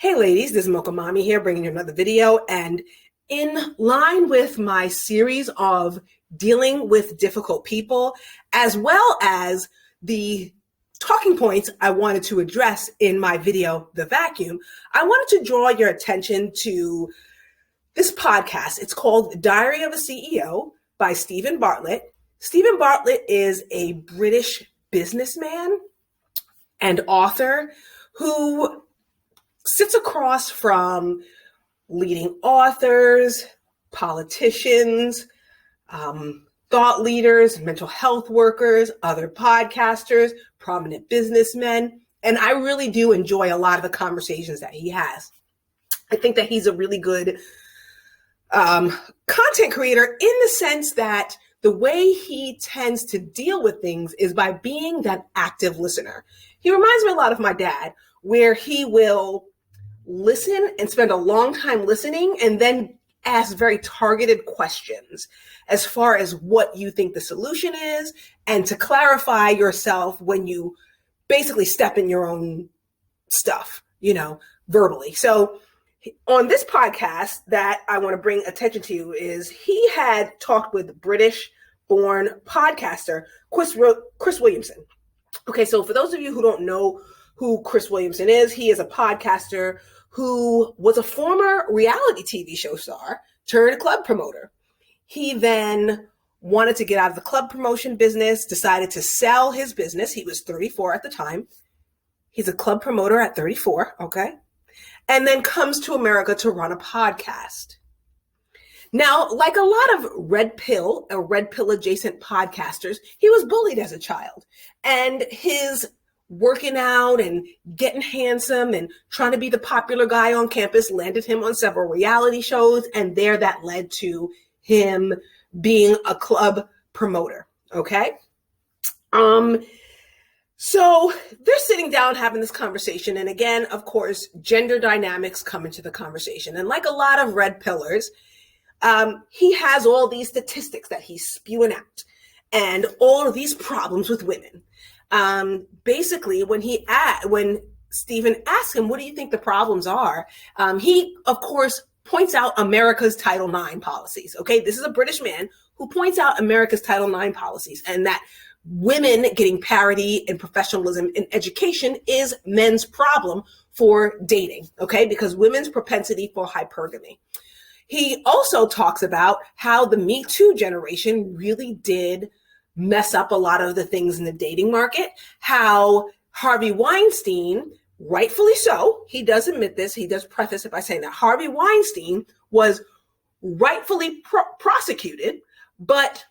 Hey ladies, this is Mocha Mommy here bringing you another video, and in line with my series of dealing with difficult people, as well as the talking points I wanted to address in my video, The Vacuum, I wanted to draw your attention to this podcast. It's called Diary of a CEO by Stephen Bartlett. Stephen Bartlett is a British businessman and author who sits across from leading authors, politicians, thought leaders, mental health workers, other podcasters, prominent businessmen. And I really do enjoy a lot of the conversations that he has. I think that he's a really good content creator in the sense that the way he tends to deal with things is by being that active listener. He reminds me a lot of my dad, where he will listen and spend a long time listening and then ask very targeted questions as far as what you think the solution is and to clarify yourself when you basically step in your own stuff, verbally. So on this podcast that I want to bring attention to is he had talked with British-born podcaster Chris Williamson. Okay, so for those of you who don't know who Chris Williamson is, he is a podcaster who was a former reality TV show star turned club promoter. He then wanted to get out of the club promotion business, decided to sell his business. He was 34 at the time. He's a club promoter at 34, okay? And then comes to America to run a podcast. Now, like a lot of red pill or red pill adjacent podcasters, he was bullied as a child. And his working out and getting handsome and trying to be the popular guy on campus landed him on several reality shows. And there that led to him being a club promoter. Okay. So they're sitting down having this conversation. And again, of course, gender dynamics come into the conversation. And like a lot of red pillars, he has all these statistics that he's spewing out and all of these problems with women. Basically, when Stephen asked him, what do you think the problems are? He, of course, points out America's Title IX policies. Okay, this is a British man who points out America's Title IX policies and that women getting parity and professionalism in education is men's problem for dating. Okay, because women's propensity for hypergamy. He also talks about how the Me Too generation really did mess up a lot of the things in the dating market, how Harvey Weinstein, rightfully so, he does admit this, he does preface it by saying that Harvey Weinstein was rightfully prosecuted, but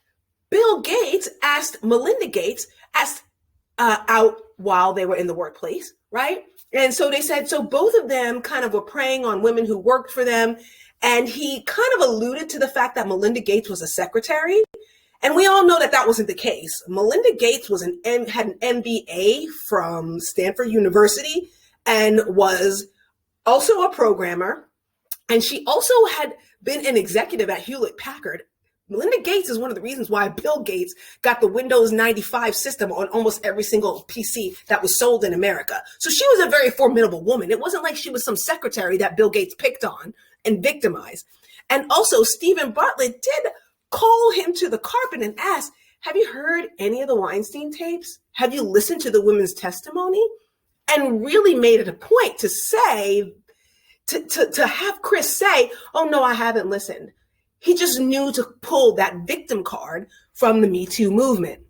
Bill Gates asked Melinda Gates out while they were in the workplace, right? And so they said, so both of them kind of were preying on women who worked for them. And he kind of alluded to the fact that Melinda Gates was a secretary. And we all know that that wasn't the case. Melinda Gates had an MBA from Stanford University and was also a programmer. And she also had been an executive at Hewlett Packard. Melinda Gates is one of the reasons why Bill Gates got the Windows 95 system on almost every single PC that was sold in America. So she was a very formidable woman. It wasn't like she was some secretary that Bill Gates picked on and victimized. And also Stephen Bartlett did call him to the carpet and ask, have you heard any of the Weinstein tapes? Have you listened to the women's testimony? And really made it a point to say, to have Chris say, oh no, I haven't listened. He just knew to pull that victim card from the Me Too movement.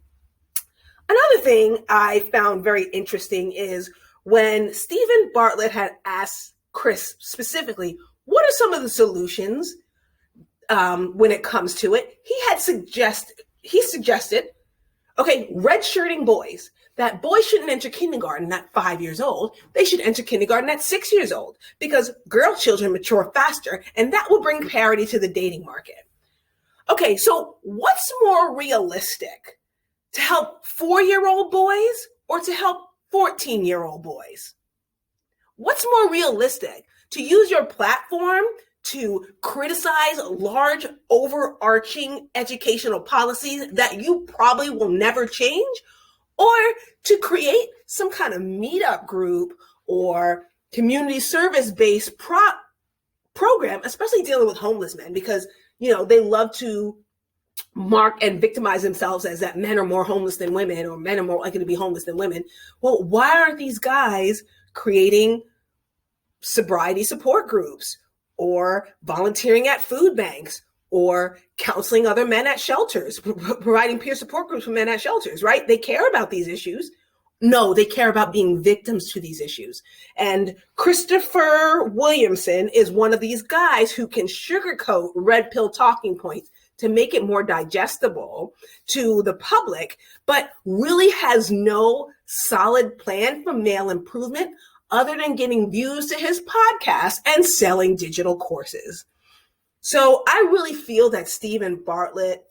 Another thing I found very interesting is when Stephen Bartlett had asked Chris specifically, what are some of the solutions when it comes to it? He suggested, okay, redshirting boys, that boys shouldn't enter kindergarten at 5 years old. They should enter kindergarten at 6 years old because girl children mature faster and that will bring parity to the dating market. Okay, so what's more realistic? To help 4-year-old boys or to help 14-year-old boys? What's more realistic? To use your platform to criticize large overarching educational policies that you probably will never change, or to create some kind of meetup group or community service-based program, especially dealing with homeless men, because, they love to mark and victimize themselves as that men are more homeless than women, or men are more likely to be homeless than women. Well, why aren't these guys creating sobriety support groups, or volunteering at food banks, or counseling other men at shelters, providing peer support groups for men at shelters, right? They care about these issues. No, they care about being victims to these issues. And Christopher Williamson is one of these guys who can sugarcoat red pill talking points to make it more digestible to the public, but really has no solid plan for male improvement other than getting views to his podcast and selling digital courses. So I really feel that Stephen Bartlett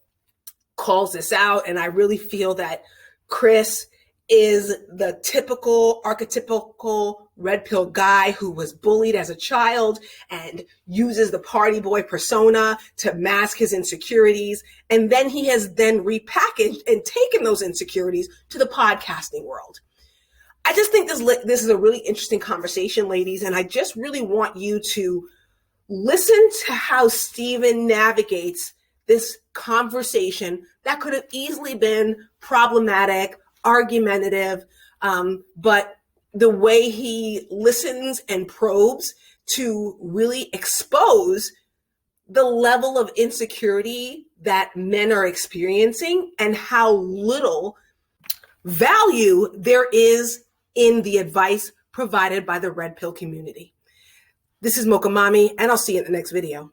calls this out, and I really feel that Chris is the typical, archetypical red pill guy who was bullied as a child and uses the party boy persona to mask his insecurities. And then he has then repackaged and taken those insecurities to the podcasting world. I just think this is a really interesting conversation, ladies. And I just really want you to listen to how Stephen navigates this conversation that could have easily been problematic, argumentative, but the way he listens and probes to really expose the level of insecurity that men are experiencing and how little value there is in the advice provided by the red pill community. This is Mocha Mommy, and I'll see you in the next video.